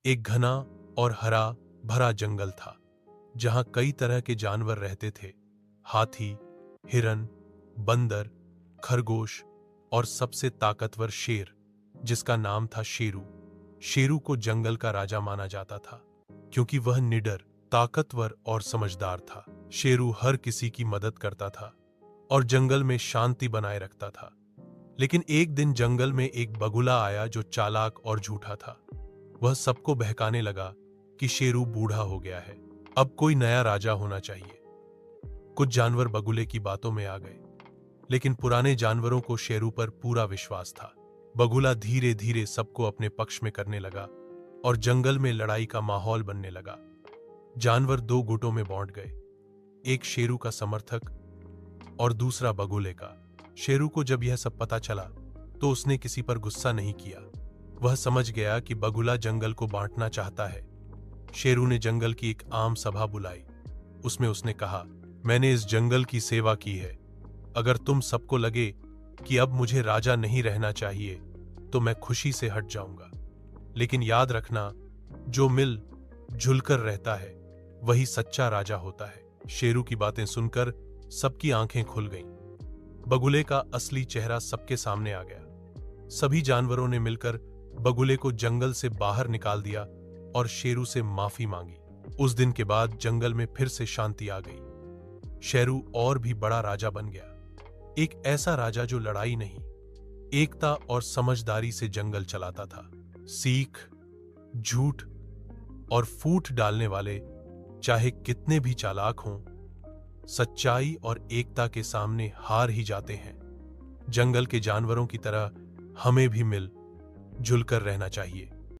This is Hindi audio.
एक घना और हरा भरा जंगल था जहां कई तरह के जानवर रहते थे। हाथी, हिरन, बंदर, खरगोश और सबसे ताकतवर शेर, जिसका नाम था शेरू। शेरू को जंगल का राजा माना जाता था क्योंकि वह निडर, ताकतवर और समझदार था। शेरू हर किसी की मदद करता था और जंगल में शांति बनाए रखता था। लेकिन एक दिन जंगल में एक बगुला आया जो चालाक और झूठा था। वह सबको बहकाने लगा कि शेरू बूढ़ा हो गया है, अब कोई नया राजा होना चाहिए। कुछ जानवर बगुले की बातों में आ गए, लेकिन पुराने जानवरों को शेरू पर पूरा विश्वास था। बगुला धीरे धीरे सबको अपने पक्ष में करने लगा और जंगल में लड़ाई का माहौल बनने लगा। जानवर दो गुटों में बांट गए, एक शेरू का समर्थक और दूसरा बगुले का। शेरू को जब यह सब पता चला तो उसने किसी पर गुस्सा नहीं किया। वह समझ गया कि बगुला जंगल को बांटना चाहता है। शेरू ने जंगल की एक आम सभा बुलाई। उसमें उसने कहा, मैंने इस जंगल की सेवा की है। अगर तुम सबको लगे कि अब मुझे राजा नहीं रहना चाहिए तो मैं खुशी से हट जाऊंगा। लेकिन याद रखना, जो मिल जुलकर रहता है वही सच्चा राजा होता है। शेरू की बातें सुनकर सबकी आंखें खुल गईं। बगुले का असली चेहरा सबके सामने आ गया। सभी जानवरों ने मिलकर बगुले को जंगल से बाहर निकाल दिया और शेरू से माफी मांगी। उस दिन के बाद जंगल में फिर से शांति आ गई। शेरू और भी बड़ा राजा बन गया, एक ऐसा राजा जो लड़ाई नहीं, एकता और समझदारी से जंगल चलाता था। सीख, झूठ और फूट डालने वाले चाहे कितने भी चालाक हों, सच्चाई और एकता के सामने हार ही जाते हैं। जंगल के जानवरों की तरह हमें भी मिल जुलकर रहना चाहिए।